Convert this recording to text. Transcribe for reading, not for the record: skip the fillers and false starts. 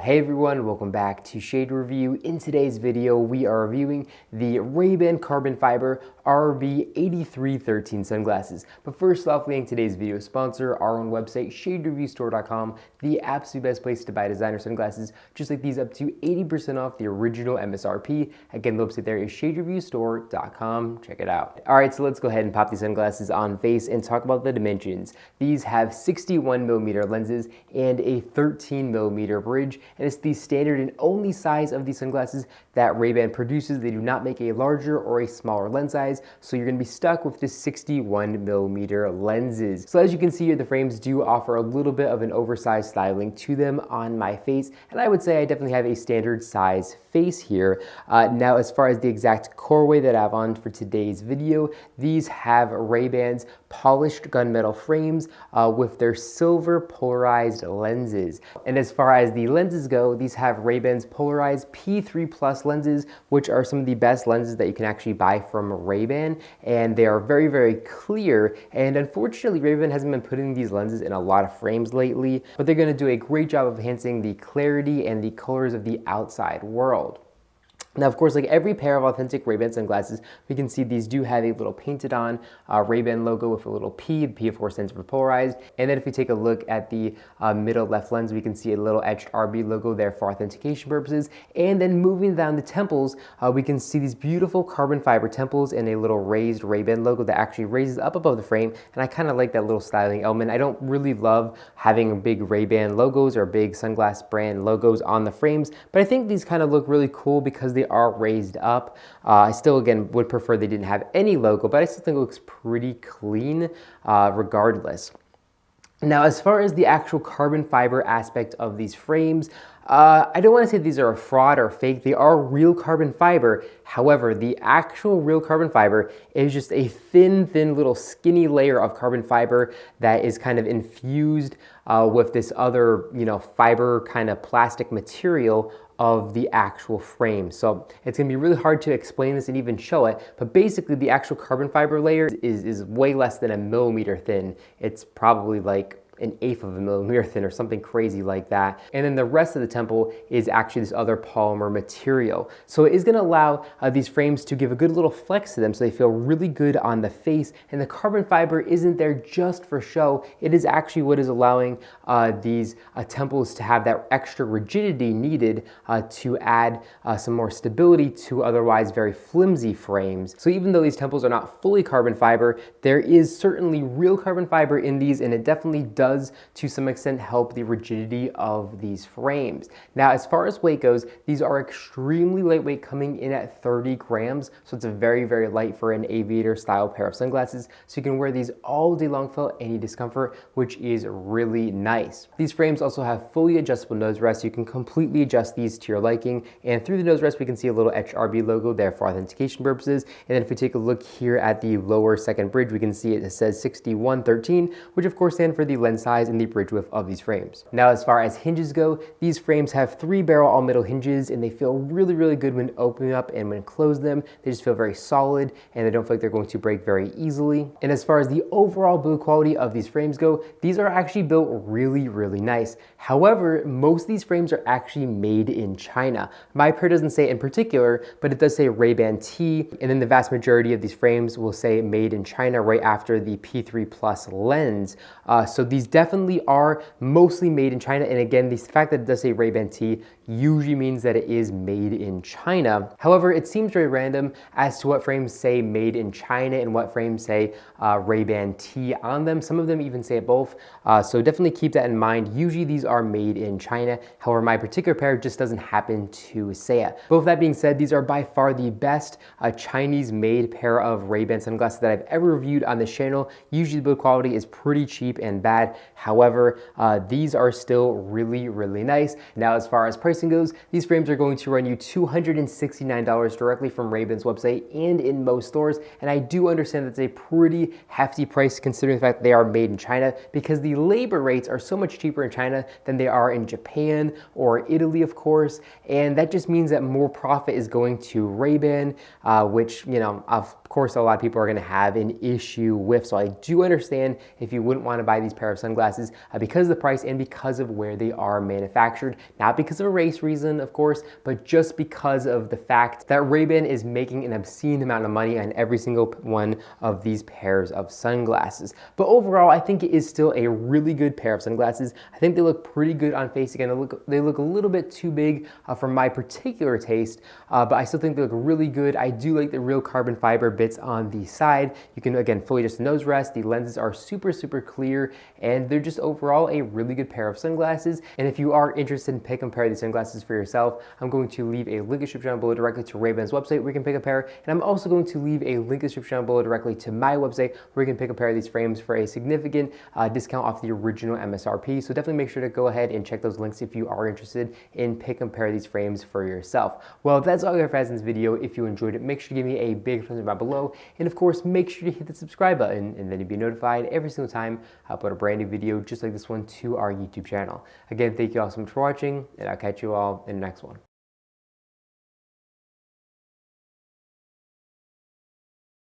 Hey everyone, welcome back to Shade Review. In today's video, we are reviewing the Ray-Ban Carbon Fiber RB8313 sunglasses. But first off, we thank today's video sponsor, our own website, shadereviewstore.com, the absolute best place to buy designer sunglasses, just like these up to 80% off the original MSRP. Again, the website there is shadereviewstore.com. Check it out. All right, so let's go ahead and pop these sunglasses on face and talk about the dimensions. These have 61mm lenses and a 13mm bridge, and it's the standard and only size of these sunglasses that Ray-Ban produces. They do not make a larger or a smaller lens size, so you're going to be stuck with the 61mm lenses. So as you can see here, the frames do offer a little bit of an oversized styling to them on my face, and I would say I definitely have a standard size face here. Now, as far as the exact colorway that I have on for today's video, these have Ray-Ban's polished gunmetal frames with their silver polarized lenses. And as far as the lenses go, these have Ray-Ban's polarized P3 Plus lenses, which are some of the best lenses that you can actually buy from Ray-Ban, and they are very, very clear. And unfortunately, Ray-Ban hasn't been putting these lenses in a lot of frames lately, but they're going to do a great job of enhancing the clarity and the colors of the outside world. Now, of course, like every pair of authentic Ray-Ban sunglasses, we can see these do have a little painted on Ray-Ban logo with a little P. The P, of course, stands for polarized. And then if we take a look at the middle left lens, we can see a little etched RB logo there for authentication purposes. And then moving down the temples, we can see these beautiful carbon fiber temples and a little raised Ray-Ban logo that actually raises up above the frame. And I kind of like that little styling element. I don't really love having big Ray-Ban logos or big sunglass brand logos on the frames, but I think these kind of look really cool because they are raised up. I still, again, would prefer they didn't have any logo, but I still think it looks pretty clean regardless. Now, as far as the actual carbon fiber aspect of these frames, I don't want to say these are a fraud or fake. They are real carbon fiber. However, the actual real carbon fiber is just a thin little skinny layer of carbon fiber that is kind of infused with this other, fiber kind of plastic material of the actual frame. So it's gonna be really hard to explain this and even show it, but basically the actual carbon fiber layer is way less than a millimeter thin. It's probably like an eighth of a millimeter thin or something crazy like that. And then the rest of the temple is actually this other polymer material. So it is gonna allow these frames to give a good little flex to them so they feel really good on the face. And the carbon fiber isn't there just for show. It is actually what is allowing these temples to have that extra rigidity needed to add some more stability to otherwise very flimsy frames. So even though these temples are not fully carbon fiber, there is certainly real carbon fiber in these, and it definitely does to some extent help the rigidity of these frames. Now, as far as weight goes, these are extremely lightweight, coming in at 30 grams. So it's a very, very light for an aviator style pair of sunglasses. So you can wear these all day long without any discomfort, which is really nice. These frames also have fully adjustable nose rests. You can completely adjust these to your liking. And through the nose rest, we can see a little etched RB logo there for authentication purposes. And then if we take a look here at the lower second bridge, we can see it says 6113, which of course stands for the lens size and the bridge width of these frames. Now, as far as hinges go, these frames have 3 barrel all metal hinges, and they feel really, really good when opening up and when close them. They just feel very solid, and they don't feel like they're going to break very easily. And as far as the overall build quality of these frames go, these are actually built really, really nice. However, most of these frames are actually made in China. My pair doesn't say in particular, but it does say Ray-Ban T, and then the vast majority of these frames will say made in China right after the P3 Plus lens. So these definitely are mostly made in China, and again, the fact that it does say Ray-Ban T usually means that it is made in China. However, it seems very random as to what frames say made in China and what frames say Ray-Ban T on them. Some of them even say both, so definitely keep that in mind. Usually these are made in China. However, my particular pair just doesn't happen to say it. But with that being said, these are by far the best Chinese-made pair of Ray-Ban sunglasses that I've ever reviewed on this channel. Usually the build quality is pretty cheap and bad. However, these are still really, really nice. Now, as far as pricing goes, these frames are going to run you $269 directly from Ray-Ban's website and in most stores. And I do understand that's a pretty hefty price considering the fact that they are made in China, because the labor rates are so much cheaper in China than they are in Japan or Italy, of course. And that just means that more profit is going to Ray-Ban, which, of course, a lot of people are going to have an issue with. So I do understand if you wouldn't want to buy these pair of sunglasses because of the price and because of where they are manufactured. Not because of a race reason, of course, but just because of the fact that Ray-Ban is making an obscene amount of money on every single one of these pairs of sunglasses. But overall, I think it is still a really good pair of sunglasses. I think they look pretty good on face. Again, they look a little bit too big for my particular taste, but I still think they look really good. I do like the real carbon fiber bits on the side. You can, again, fully adjust the nose rest. The lenses are super, super clear, and they're just overall a really good pair of sunglasses. And if you are interested in pick and pair these sunglasses for yourself, I'm going to leave a link in the description down below directly to Ray-Ban's website where you can pick a pair, and I'm also going to leave a link in the description down below directly to my website where you can pick a pair of these frames for a significant discount off the original MSRP. So definitely make sure to go ahead and check those links if you are interested in pick and pair these frames for yourself. Well, that's all I have for this video. If you enjoyed it, make sure to give me a big thumbs up down below, and of course, make sure to hit the subscribe button, and then you'll be notified every single time I upload a brand new video just like this one to our YouTube channel. Again, thank you all so much for watching, and I'll catch you all in the next one.